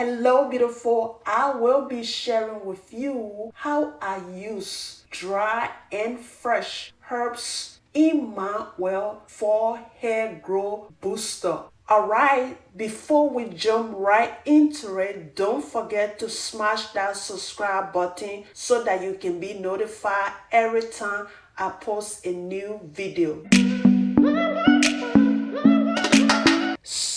Hello beautiful, I will be sharing with you how I use dry and fresh herbs in my for hair growth booster. Alright, before we jump right into it, don't forget to smash that subscribe button so that you can be notified every time I post a new video.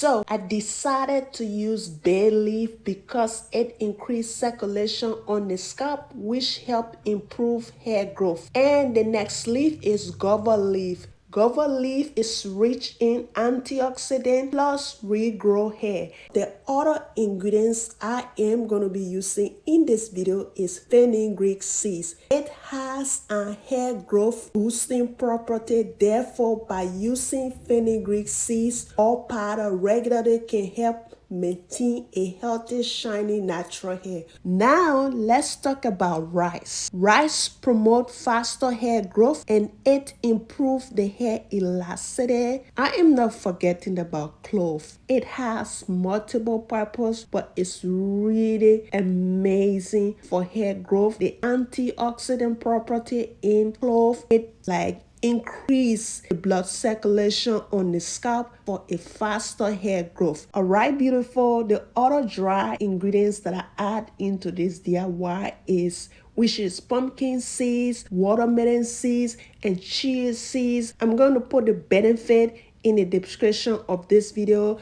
So I decided to use bay leaf because it increased circulation on the scalp, which help improve hair growth. And the next leaf is guava leaf. Guava leaf is rich in antioxidants plus regrow hair. The other ingredients I am going to be using in this video is fenugreek seeds. It has a hair growth boosting property. Therefore, by using fenugreek seeds or powder regularly can help maintain a healthy, shiny, natural hair. Now, let's talk about rice. Rice promotes faster hair growth and it improves the hair elasticity. I am not forgetting about clove. It has multiple purposes, but it's really amazing for hair growth. The antioxidant property in clove, it increase the blood circulation on the scalp for a faster hair growth. Alright, beautiful. The other dry ingredients that I add into this DIY which is pumpkin seeds, watermelon seeds, and chia seeds. I'm going to put the benefit in the description of this video.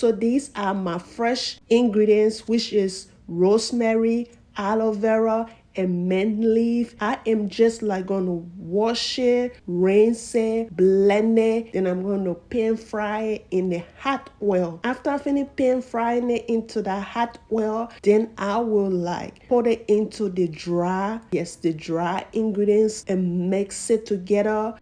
So these are my fresh ingredients, which is rosemary, aloe vera, and mint leaf. I am just gonna wash it, rinse it, blend it, then I'm going to pan fry it in the hot oil. After I finish pan frying it into the hot oil, then I will put it into the dry ingredients and mix it together.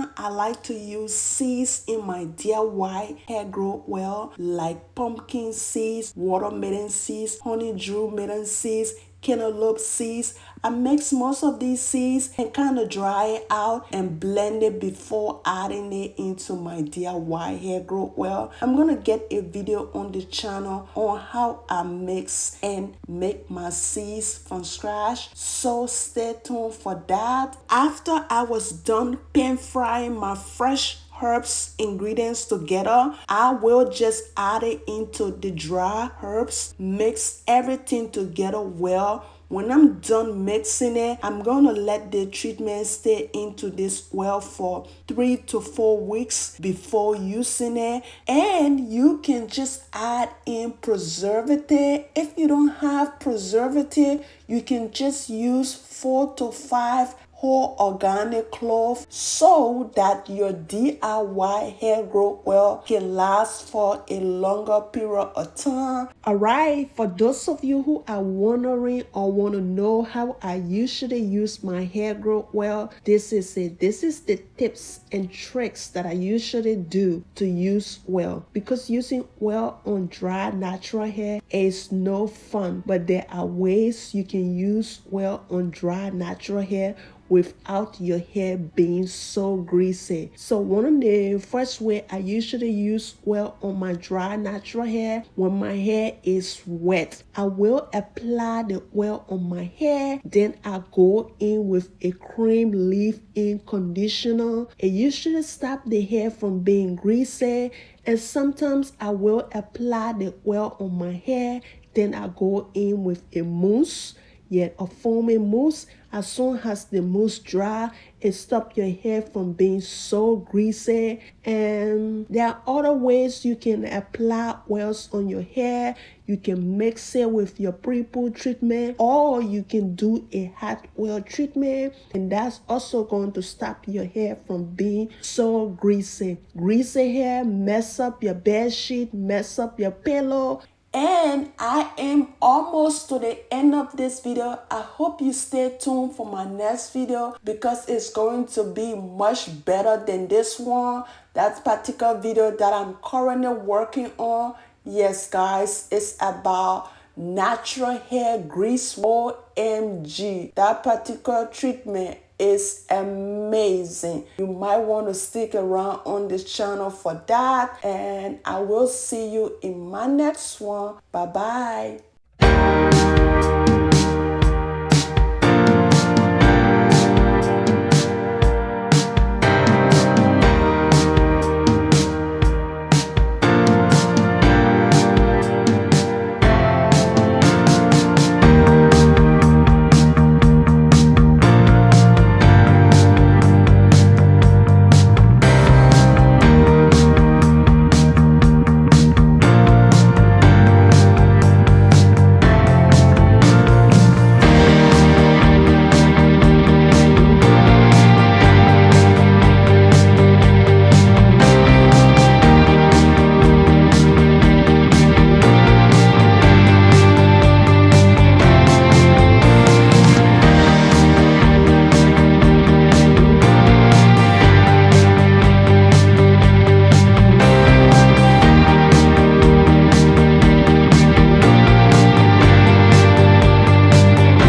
time, I like to use seeds in my DIY hair growth oil, like pumpkin seeds, watermelon seeds, honeydew melon seeds, cantaloupe seeds. I mix most of these seeds and kind of dry it out and blend it before adding it into my DIY hair growth oil. I'm gonna get a video on the channel on how I mix and make my seeds from scratch, so stay tuned for that. After I was done pan frying my fresh herbs ingredients together, I will just add it into the dry herbs, mix everything together well. When I'm done mixing it, I'm gonna let the treatment stay into this oil for 3 to 4 weeks before using it. And you can just add in preservative. If you don't have preservative, you can just use 4 to 5 whole organic clove so that your DIY hair growth oil can last for a longer period of time. Alright, for those of you who are wondering or want to know how I usually use my hair growth oil, this is it. This is the tips and tricks that I usually do to use oil, because using oil on dry natural hair is no fun, but there are ways you can use oil on dry natural hair without your hair being so greasy. So one of the first way I usually use oil on my dry natural hair, when my hair is wet, I will apply the oil on my hair, then I go in with a cream leave-in conditioner. It usually stops the hair from being greasy, and sometimes I will apply the oil on my hair, then I go in with a mousse, a foaming mousse. As soon as the mousse dry, it stops your hair from being so greasy. And there are other ways you can apply oils on your hair. You can mix it with your pre-poo treatment, or you can do a hot oil treatment, and that's also going to stop your hair from being so greasy. Greasy hair mess up your bed sheet, mess up your pillow. And I am almost to the end of this video. I hope you stay tuned for my next video, because it's going to be much better than this one. That particular video that I'm currently working on, yes guys, it's about natural hair grease. OMG, that particular treatment is amazing. You might want to stick around on this channel for that, and I will see you in my next one. Bye bye.